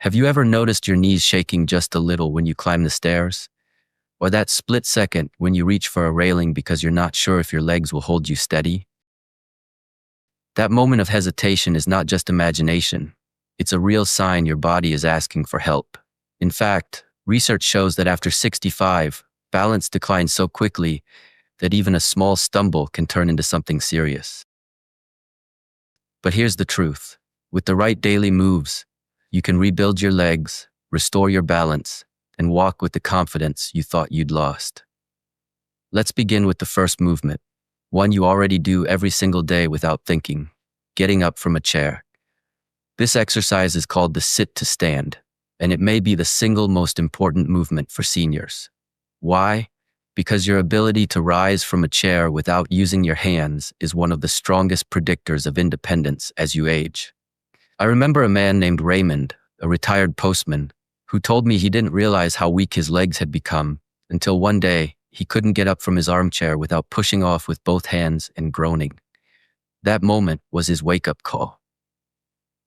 Have you ever noticed your knees shaking just a little when you climb the stairs? Or that split second when you reach for a railing because you're not sure if your legs will hold you steady? That moment of hesitation is not just imagination. It's a real sign your body is asking for help. In fact, research shows that after 65, balance declines so quickly that even a small stumble can turn into something serious. But here's the truth. With the right daily moves, you can rebuild your legs, restore your balance, and walk with the confidence you thought you'd lost. Let's begin with the first movement, one you already do every single day without thinking: getting up from a chair. This exercise is called the sit to stand, and it may be the single most important movement for seniors. Why? Because your ability to rise from a chair without using your hands is one of the strongest predictors of independence as you age. I remember a man named Raymond, a retired postman, who told me he didn't realize how weak his legs had become until one day he couldn't get up from his armchair without pushing off with both hands and groaning. That moment was his wake-up call.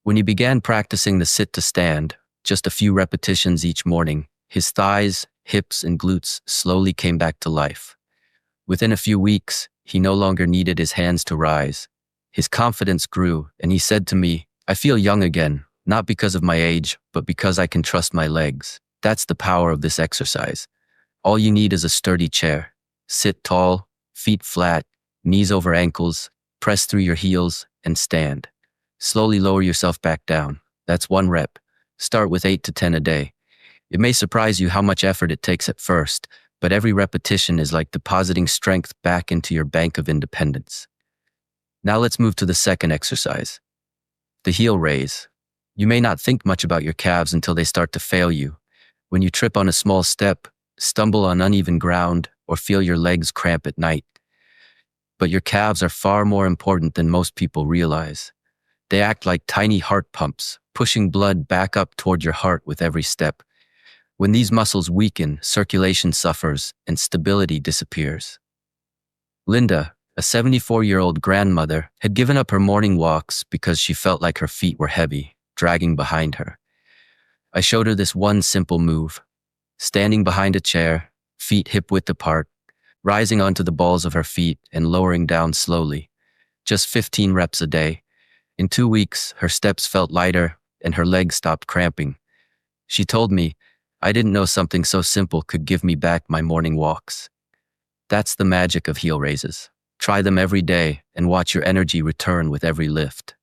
When he began practicing the sit to stand, just a few repetitions each morning, his thighs, hips, and glutes slowly came back to life. Within a few weeks, he no longer needed his hands to rise. His confidence grew, and he said to me, "I feel young again, not because of my age, but because I can trust my legs." That's the power of this exercise. All you need is a sturdy chair. Sit tall, feet flat, knees over ankles, press through your heels, and stand. Slowly lower yourself back down. That's one rep. Start with 8 to 10 a day. It may surprise you how much effort it takes at first, but every repetition is like depositing strength back into your bank of independence. Now let's move to the second exercise, the heel raise. You may not think much about your calves until they start to fail you. When you trip on a small step, stumble on uneven ground, or feel your legs cramp at night. But your calves are far more important than most people realize. They act like tiny heart pumps, pushing blood back up toward your heart with every step. When these muscles weaken, circulation suffers and stability disappears. Linda, a 74-year-old grandmother, had given up her morning walks because she felt like her feet were heavy, dragging behind her. I showed her this one simple move: standing behind a chair, feet hip-width apart, rising onto the balls of her feet and lowering down slowly. Just 15 reps a day. In 2 weeks, her steps felt lighter and her legs stopped cramping. She told me, "I didn't know something so simple could give me back my morning walks." That's the magic of heel raises. Try them every day and watch your energy return with every lift.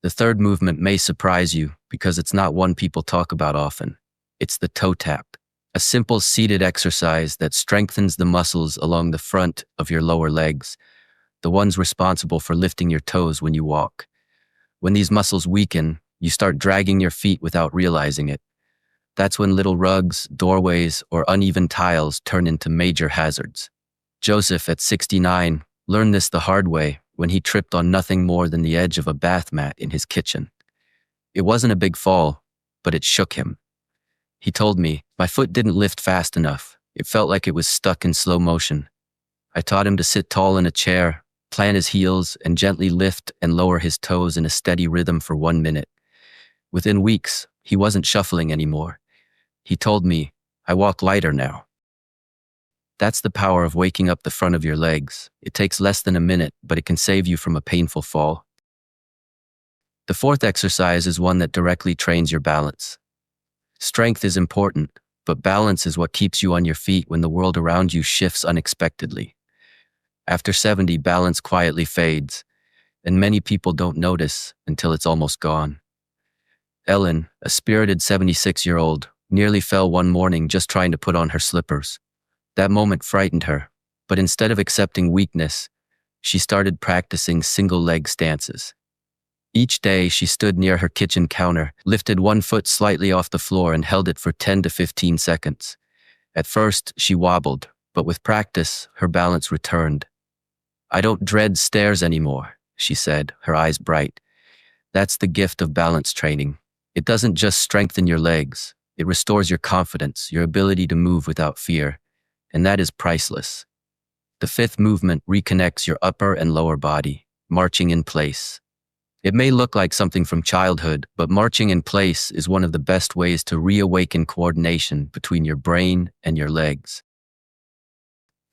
The third movement may surprise you because it's not one people talk about often. It's the toe tap, a simple seated exercise that strengthens the muscles along the front of your lower legs, the ones responsible for lifting your toes when you walk. When these muscles weaken, you start dragging your feet without realizing it. That's when little rugs, doorways, or uneven tiles turn into major hazards. Joseph, at 69, learned this the hard way when he tripped on nothing more than the edge of a bath mat in his kitchen. It wasn't a big fall, but it shook him. He told me, "My foot didn't lift fast enough. It felt like it was stuck in slow motion." I taught him to sit tall in a chair, plant his heels, and gently lift and lower his toes in a steady rhythm for 1 minute. Within weeks, he wasn't shuffling anymore. He told me, "I walk lighter now." That's the power of waking up the front of your legs. It takes less than a minute, but it can save you from a painful fall. The fourth exercise is one that directly trains your balance. Strength is important, but balance is what keeps you on your feet when the world around you shifts unexpectedly. After 70, balance quietly fades, and many people don't notice until it's almost gone. Ellen, a spirited 76-year-old, nearly fell one morning just trying to put on her slippers. That moment frightened her, but instead of accepting weakness, she started practicing single-leg stances. Each day, she stood near her kitchen counter, lifted one foot slightly off the floor and held it for 10 to 15 seconds. At first, she wobbled, but with practice, her balance returned. "I don't dread stairs anymore," she said, her eyes bright. That's the gift of balance training. It doesn't just strengthen your legs, it restores your confidence, your ability to move without fear, and that is priceless. The fifth movement reconnects your upper and lower body, marching in place. It may look like something from childhood, but marching in place is one of the best ways to reawaken coordination between your brain and your legs.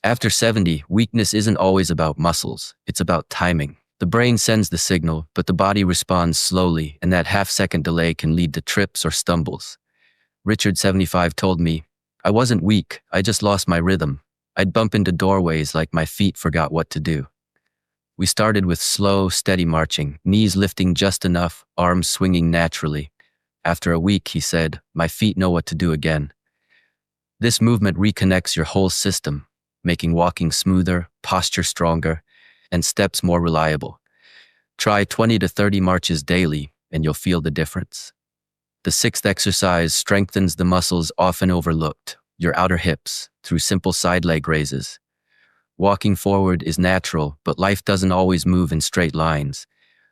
After 70, weakness isn't always about muscles, it's about timing. The brain sends the signal, but the body responds slowly, and that half-second delay can lead to trips or stumbles. Richard, 75, told me, "I wasn't weak, I just lost my rhythm. I'd bump into doorways like my feet forgot what to do." We started with slow, steady marching, knees lifting just enough, arms swinging naturally. After a week, he said, "My feet know what to do again." This movement reconnects your whole system, making walking smoother, posture stronger, and steps more reliable. Try 20 to 30 marches daily, and you'll feel the difference. The sixth exercise strengthens the muscles often overlooked, your outer hips, through simple side leg raises. Walking forward is natural, but life doesn't always move in straight lines.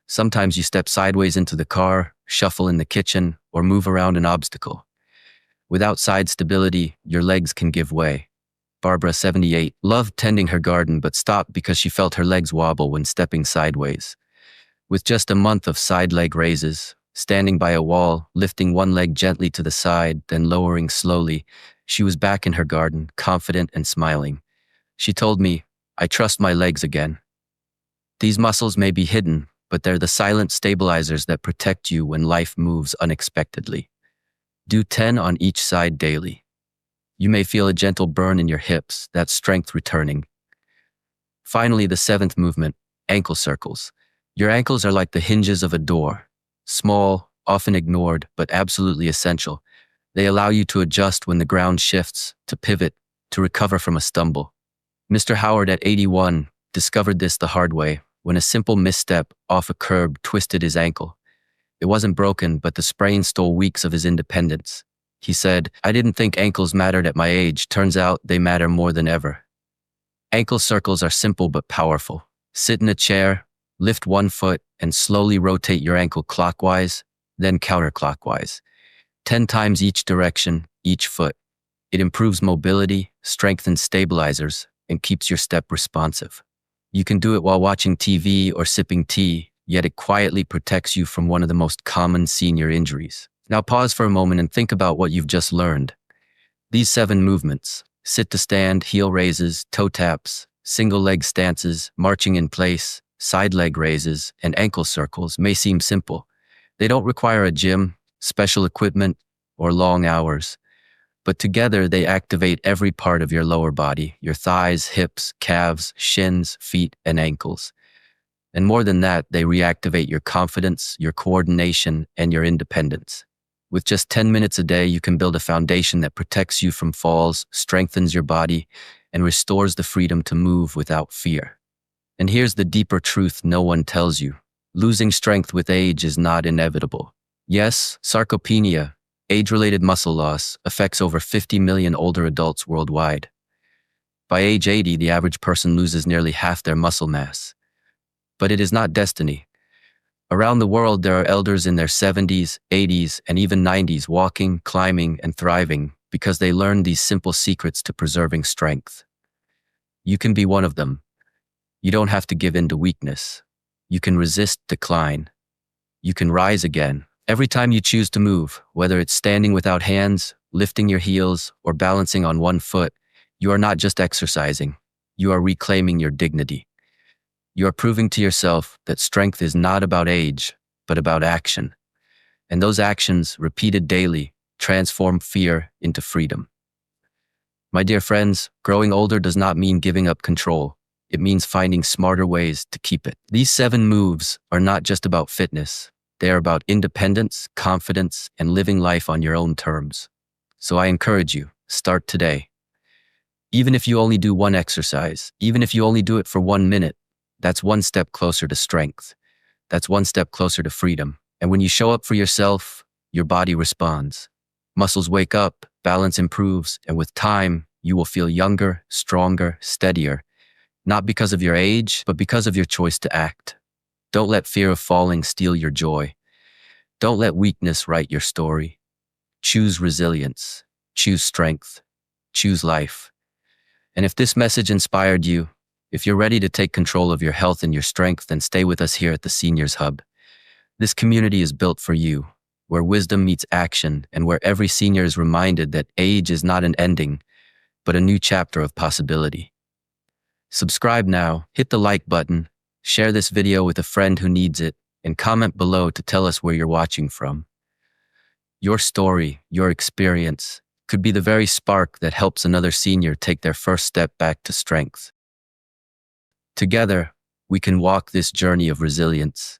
Sometimes you step sideways into the car, shuffle in the kitchen, or move around an obstacle. Without side stability, your legs can give way. Barbara, 78, loved tending her garden but stopped because she felt her legs wobble when stepping sideways. With just a month of side leg raises, standing by a wall, lifting one leg gently to the side, then lowering slowly, she was back in her garden, confident and smiling. She told me, "I trust my legs again." These muscles may be hidden, but they're the silent stabilizers that protect you when life moves unexpectedly. Do 10 on each side daily. You may feel a gentle burn in your hips, that's strength returning. Finally, the seventh movement, ankle circles. Your ankles are like the hinges of a door. Small, often ignored, but absolutely essential. They allow you to adjust when the ground shifts, to pivot, to recover from a stumble. Mr. Howard, at 81, discovered this the hard way when a simple misstep off a curb twisted his ankle. It wasn't broken, but the sprain stole weeks of his independence. He said, "I didn't think ankles mattered at my age. Turns out they matter more than ever." Ankle circles are simple but powerful. Sit in a chair, lift one foot, and slowly rotate your ankle clockwise, then counterclockwise. 10 times each direction, each foot. It improves mobility, strengthens stabilizers, and keeps your step responsive. You can do it while watching TV or sipping tea, yet it quietly protects you from one of the most common senior injuries. Now pause for a moment and think about what you've just learned. These 7 movements, sit to stand, heel raises, toe taps, single leg stances, marching in place, side leg raises, and ankle circles may seem simple. They don't require a gym, special equipment, or long hours. But together they activate every part of your lower body, your thighs, hips, calves, shins, feet, and ankles. And more than that, they reactivate your confidence, your coordination, and your independence. With just 10 minutes a day, you can build a foundation that protects you from falls, strengthens your body, and restores the freedom to move without fear. And here's the deeper truth no one tells you. Losing strength with age is not inevitable. Yes, sarcopenia, age-related muscle loss, affects over 50 million older adults worldwide. By age 80, the average person loses nearly half their muscle mass. But it is not destiny. Around the world, there are elders in their 70s, 80s, and even 90s walking, climbing, and thriving because they learned these simple secrets to preserving strength. You can be one of them. You don't have to give in to weakness. You can resist decline. You can rise again. Every time you choose to move, whether it's standing without hands, lifting your heels, or balancing on one foot, you are not just exercising. You are reclaiming your dignity. You are proving to yourself that strength is not about age, but about action. And those actions, repeated daily, transform fear into freedom. My dear friends, growing older does not mean giving up control. It means finding smarter ways to keep it. These 7 moves are not just about fitness. They are about independence, confidence, and living life on your own terms. So I encourage you, start today. Even if you only do one exercise, even if you only do it for 1 minute, that's one step closer to strength. That's one step closer to freedom. And when you show up for yourself, your body responds. Muscles wake up, balance improves, and with time, you will feel younger, stronger, steadier. Not because of your age, but because of your choice to act. Don't let fear of falling steal your joy. Don't let weakness write your story. Choose resilience. Choose strength. Choose life. And if this message inspired you, if you're ready to take control of your health and your strength, then stay with us here at the Seniors Hub. This community is built for you, where wisdom meets action and where every senior is reminded that age is not an ending, but a new chapter of possibility. Subscribe now, hit the like button, share this video with a friend who needs it, and comment below to tell us where you're watching from. Your story, your experience, could be the very spark that helps another senior take their first step back to strength. Together, we can walk this journey of resilience.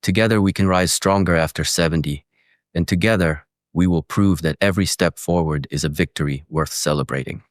Together, we can rise stronger after 70, and together, we will prove that every step forward is a victory worth celebrating.